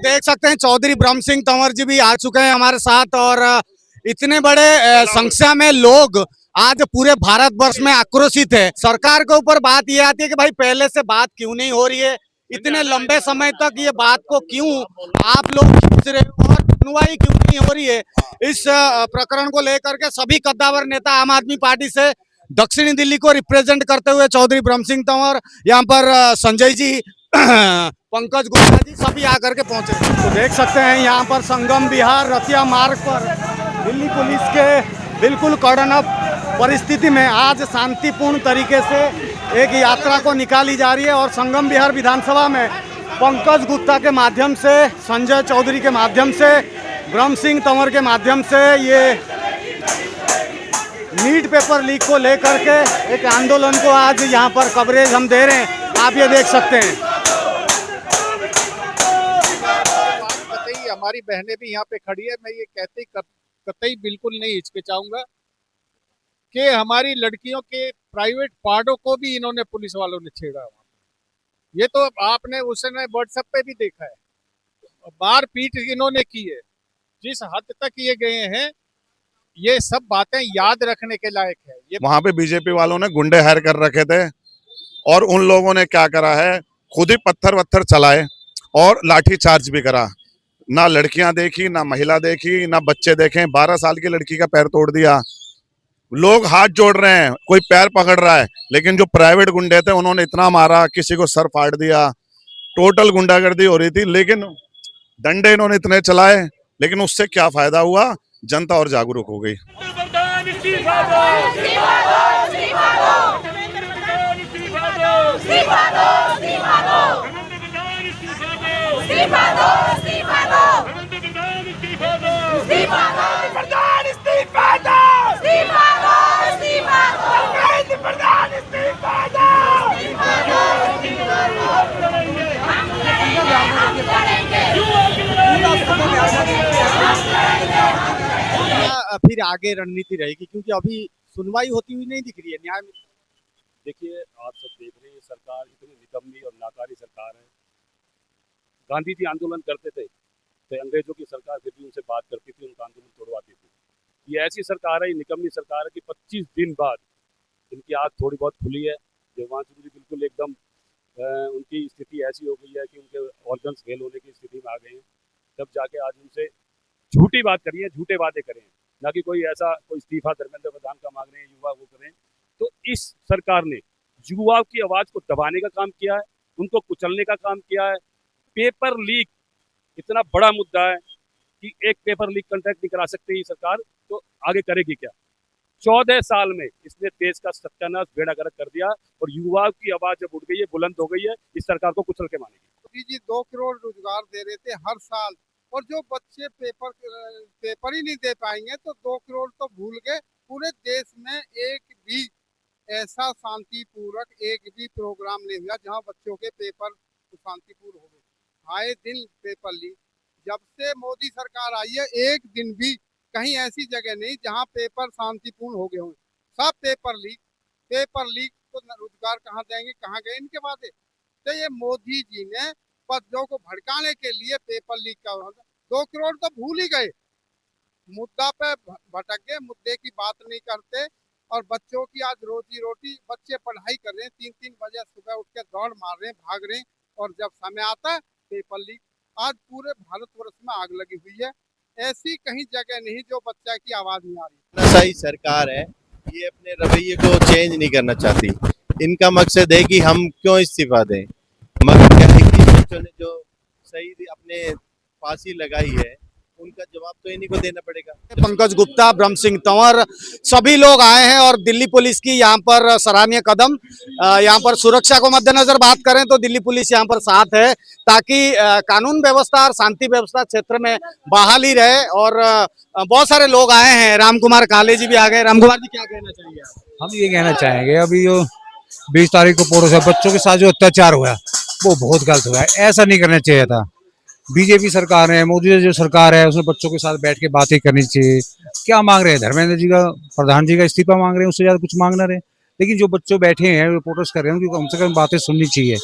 देख सकते हैं चौधरी ब्रह्म सिंह तंवर जी भी आ चुके हैं हमारे साथ और इतने बड़े संख्या में लोग आज पूरे भारतवर्ष में आक्रोशित है। सरकार के ऊपर बात ये आती है कि भाई पहले से बात क्यों नहीं हो रही है, इतने लंबे समय तक ये बात को क्यों आप लोग खींच रहे हो और सुनवाई क्यों नहीं हो रही है। इस प्रकरण को लेकर के सभी कद्दावर नेता आम आदमी पार्टी से दक्षिणी दिल्ली को रिप्रेजेंट करते हुए चौधरी ब्रह्म सिंह तंवर, यहाँ पर संजय जी, पंकज गुप्ता जी सभी आकर के पहुंचे। तो देख सकते हैं यहाँ पर संगम विहार रतिया मार्ग पर दिल्ली पुलिस के बिल्कुल कड़न परिस्थिति में आज शांतिपूर्ण तरीके से एक यात्रा को निकाली जा रही है और संगम विहार विधानसभा में पंकज गुप्ता के माध्यम से, संजय चौधरी के माध्यम से, ब्रह्म सिंह तंवर के माध्यम से ये नीट पेपर लीक को लेकर के एक आंदोलन को आज यहाँ पर कवरेज हम दे रहे हैं। आप ये देख सकते हैं। हमारी बहनें भी यहाँ पे खड़ी है। मैं ये कहते कतई बिल्कुल नहीं हिचकिचाऊंगा कि हमारी लड़कियों के प्राइवेट पार्टों को भी इन्होंने पुलिस वालों ने छेड़ा। ये तो आपने उस समय व्हाट्सएप पे भी देखा है, मार पीट इन्होंने की है। जिस हद तक ये गए हैं, ये सब बातें याद रखने के लायक है। ये वहां पे बीजेपी वालों ने गुंडे हायर कर रखे थे और उन लोगों ने क्या करा है, खुद ही पत्थर वत्थर चलाए और लाठी चार्ज भी करा। ना लड़कियां देखी, ना महिला देखी, ना बच्चे देखे। 12 साल की लड़की का पैर तोड़ दिया। लोग हाथ जोड़ रहे हैं, कोई पैर पकड़ रहा है, लेकिन जो प्राइवेट गुंडे थे उन्होंने इतना मारा, किसी को सर फाड़ दिया। टोटल गुंडागर्दी हो रही थी, लेकिन डंडे इन्होंने इतने चलाए, लेकिन उससे क्या फायदा हुआ, जनता और जागरूक हो गई। फिर आगे रणनीति रहेगी, क्योंकि अभी सुनवाई होती हुई नहीं दिख रही है न्याय में। देखिए, आप सब देख रहे हैं, सरकार इतनी निकम्मी और नाकारी सरकार है। गांधी जी आंदोलन करते थे तो अंग्रेजों की सरकार फिर भी उनसे बात करती थी, उनका आंदोलन तोड़वाती थी। ये ऐसी सरकार है, ये निकम्मी सरकार है कि 25 दिन बाद इनकी आँख थोड़ी बहुत खुली है। देवांशु जी बिल्कुल एकदम उनकी स्थिति ऐसी हो गई है कि उनके ऑर्गन्स फेल होने की स्थिति में आ गए हैं। तब जाके आज उनसे झूठी बात करिए, झूठे वादे करें, ना कि कोई ऐसा कोई इस्तीफा धर्मेंद्र प्रधान का मांग रहे हैं, युवा वो करें। तो इस सरकार ने युवाओं की आवाज को दबाने का काम किया है, उनको कुचलने का काम किया है। पेपर लीक इतना बड़ा मुद्दा है कि एक पेपर लीक कॉन्ट्रैक्ट नहीं करा सकती ये सरकार, तो आगे करेगी क्या। 14 साल में इसने देश का सत्यानाश बेड़ा गर्क कर दिया और युवाओं की आवाज जब उठ गई है, बुलंद हो गई है, इस सरकार को कुचल के मानेगी। जी 2 करोड़ रोजगार दे रहे थे हर साल, और जो बच्चे पेपर ही नहीं दे पाएंगे तो 2 करोड़ तो भूल गए। पूरे देश में एक भी ऐसा शांतिपूर्वक एक भी प्रोग्राम नहीं हुआ जहां बच्चों के पेपर शांतिपूर्ण हो गए। आए दिन पेपर लीक। जब से मोदी सरकार आई है, एक दिन भी कहीं ऐसी जगह नहीं जहां पेपर शांतिपूर्ण हो गए हों। सब पेपर लीक तो रोजगार कहाँ जाएंगे, कहाँ गए इनके वादे। तो ये मोदी जी ने बच्चों को भड़काने के लिए पेपर लीक का 2 करोड़ तो भूल ही गए। मुद्दा पे भटक गए, मुद्दे की बात नहीं करते। और बच्चों की आज रोजी रोटी, बच्चे पढ़ाई कर रहे हैं, 3-3 बजे सुबह उठ के दौड़ मार रहे हैं, भाग रहे हैं, और जब समय आता है पेपर लीक। आज पूरे भारतवर्ष में आग लगी हुई है। ऐसी कहीं जगह नहीं जो बच्चा की आवाज नहीं आ रही। सही सरकार है, ये अपने रवैये को चेंज नहीं करना चाहती। इनका मकसद है कि हम क्यों इस्तीफा दें, मगर क्या है कि बच्चों ने जो सही अपने फांसी लगाई है उनका जवाब तो इन्हीं को देना पड़ेगा। पंकज गुप्ता, ब्रह्म सिंह तंवर सभी लोग आए हैं और दिल्ली पुलिस की यहाँ पर सराहनीय कदम। यहाँ पर सुरक्षा को मद्देनजर बात करें तो दिल्ली पुलिस यहाँ पर साथ है, ताकि कानून व्यवस्था और शांति व्यवस्था क्षेत्र में बहाली रहे। और बहुत सारे लोग आए हैं, राम कुमार काले जी भी आ गए। राम कुमार जी, क्या कहना चाहेंगे? हम ये कहना चाहेंगे, अभी जो 20 तारीख को पोरो से बच्चों के साथ जो अत्याचार हुआ वो बहुत गलत हुआ है, ऐसा नहीं करना चाहिए था। बीजेपी सरकार है, मोदी जो सरकार है, उसमें बच्चों के साथ बैठ के बातें करनी चाहिए। क्या मांग रहे हैं, धर्मेंद्र जी का, प्रधान जी का इस्तीफा मांग रहे हैं, उससे ज्यादा कुछ मांग ना रहे। लेकिन जो बच्चों बैठे हैं, रिपोर्टर्स कर रहे हैं, उनकी कम से कम बातें सुननी चाहिए।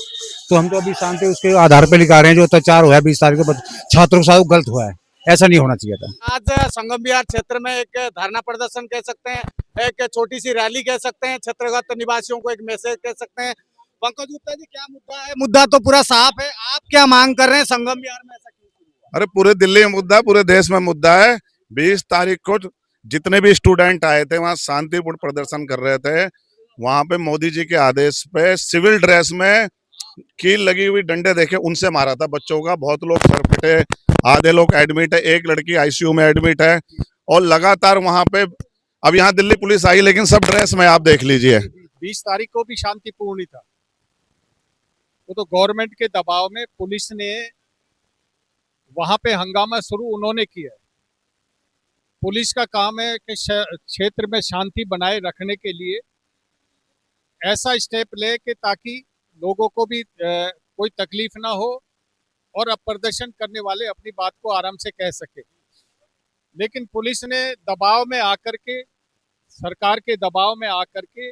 तो हम तो अभी शांति उसके आधार पर लिखा रहे हैं जो अत्याचार हुआ है 20 तारीख को छात्रों के साथ वो गलत हुआ है, ऐसा नहीं होना चाहिए था। आज संगम विहार क्षेत्र में एक धरना प्रदर्शन कह सकते हैं, एक छोटी सी रैली कह सकते हैं, क्षेत्रगत निवासियों को एक मैसेज कह सकते हैं। पंकज गुप्ता जी, क्या मुद्दा है? मुद्दा तो पूरा साफ है, आप क्या मांग कर रहे हैं? संगम विहार में ऐसा क्यों शुरू हुआ? अरे पूरे दिल्ली में मुद्दा, पूरे देश में मुद्दा है। 20 तारीख को जितने भी स्टूडेंट आए थे वहां शांतिपूर्ण प्रदर्शन कर रहे थे। वहां पे मोदी जी के आदेश पे सिविल ड्रेस में कील लगी हुई डंडे देके उनसे मारा था बच्चों का। बहुत लोग सर फटे, आधे लोग एडमिट है, एक लड़की आईसीयू में एडमिट है। और लगातार वहां पे अब यहाँ दिल्ली पुलिस आई लेकिन सब ड्रेस में, आप देख लीजिए। 20 तारीख को भी शांतिपूर्ण ही था, वो तो गवर्नमेंट के दबाव में पुलिस ने वहां पे हंगामा शुरू उन्होंने किया है। पुलिस का काम है कि क्षेत्र में शांति बनाए रखने के लिए ऐसा स्टेप ले कि ताकि लोगों को भी कोई तकलीफ ना हो और अब प्रदर्शन करने वाले अपनी बात को आराम से कह सके। लेकिन पुलिस ने दबाव में आकर के, सरकार के दबाव में आकर के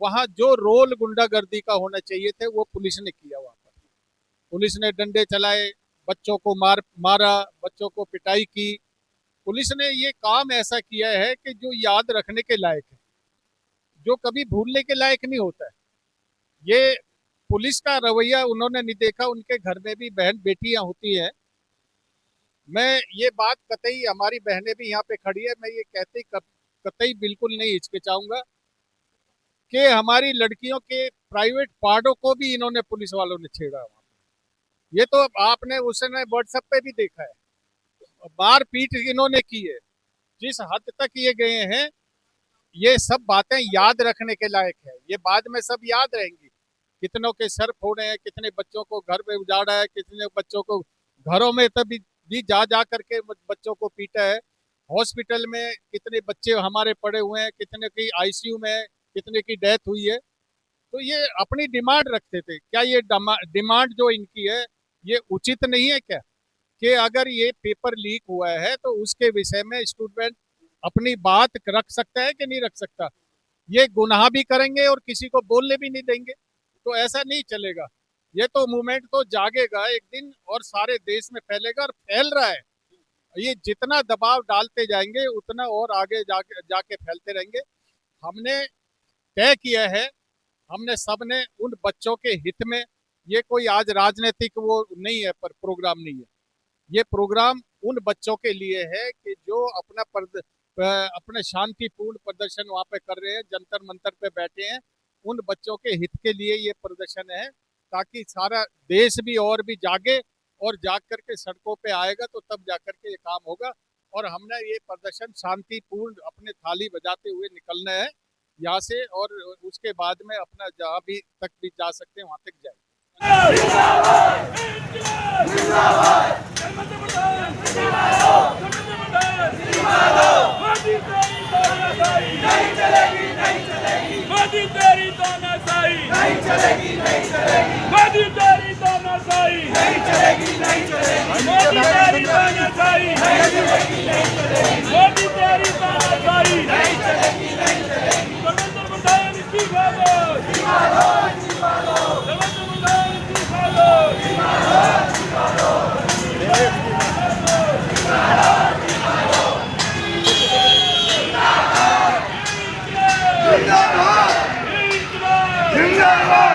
वहां जो रोल गुंडागर्दी का होना चाहिए थे वो पुलिस ने किया। वहां पर पुलिस ने डंडे चलाए, बच्चों को मारा, बच्चों को पिटाई की। पुलिस ने ये काम ऐसा किया है कि जो याद रखने के लायक है, जो कभी भूलने के लायक नहीं होता है। ये पुलिस का रवैया उन्होंने नहीं देखा। उनके घर में भी बहन बेटियां होती हैं। मैं ये बात कतई, हमारी बहनें भी यहाँ पे खड़ी है, मैं ये कहते कतई बिल्कुल नहीं हिचकिचाऊंगा कि हमारी लड़कियों के प्राइवेट पार्टों को भी इन्होंने, पुलिस वालों ने छेड़ा। ये तो आपने उस समय व्हाट्सएप पे भी देखा है, मार पीट इन्होंने की है। जिस हद तक ये गए हैं, ये सब बातें याद रखने के लायक है। ये बाद में सब याद रहेंगी। कितनों के सर फोड़े हैं, कितने बच्चों को घर में उजाड़ा है, कितने बच्चों को घरों में तभी भी जा करके बच्चों को पीटा है। हॉस्पिटल में कितने बच्चे हमारे पड़े हुए हैं, कितने की आईसीयू में, कितने की डेथ हुई है। तो ये अपनी डिमांड रखते थे। क्या ये डिमांड जो इनकी है ये उचित नहीं है क्या? कि अगर ये पेपर लीक हुआ है तो उसके विषय में स्टूडेंट अपनी बात रख सकता है कि नहीं रख सकता? ये गुनाह भी करेंगे और किसी को बोलने भी नहीं देंगे, तो ऐसा नहीं चलेगा। ये तो मूवमेंट तो जागेगा एक दिन और सारे देश में फैलेगा और फैल रहा है। ये जितना दबाव डालते जाएंगे उतना और आगे जाके फैलते रहेंगे। हमने तय किया है, हमने सबने उन बच्चों के हित में, ये कोई आज राजनीतिक वो नहीं है, पर प्रोग्राम नहीं है। ये प्रोग्राम उन बच्चों के लिए है कि जो अपने शांतिपूर्ण प्रदर्शन वहाँ पे कर रहे हैं, जंतर मंतर पे बैठे हैं। उन बच्चों के हित के लिए ये प्रदर्शन है, ताकि सारा देश भी और भी जागे और जाग करके सड़कों पे आएगा तो तब जाकर के ये काम होगा। और हमने ये प्रदर्शन शांतिपूर्ण अपने थाली बजाते हुए निकलना है यहाँ से, और उसके बाद में अपना जहाँ भी तक भी जा सकते हैं वहाँ तक जाए। मोदी तेरी तानाशाही नहीं चलेगी, नहीं चलेगी। मोदी तेरी तानाशाही नहीं चलेगी, नहीं चलेगी। मोदी तेरी तानाशाही नहीं चलेगी, नहीं चलेगी। मोदी तेरी तानाशाही नहीं चलेगी, नहीं चलेगी। धर्मेंद्र प्रधान इस्तीफा दो, इस्तीफा दो, इस्तीफा दो। धर्मेंद्र प्रधान इस्तीफा दो, इस्तीफा दो, इस्तीफा दो। जिंदाबाद, जिंदाबाद।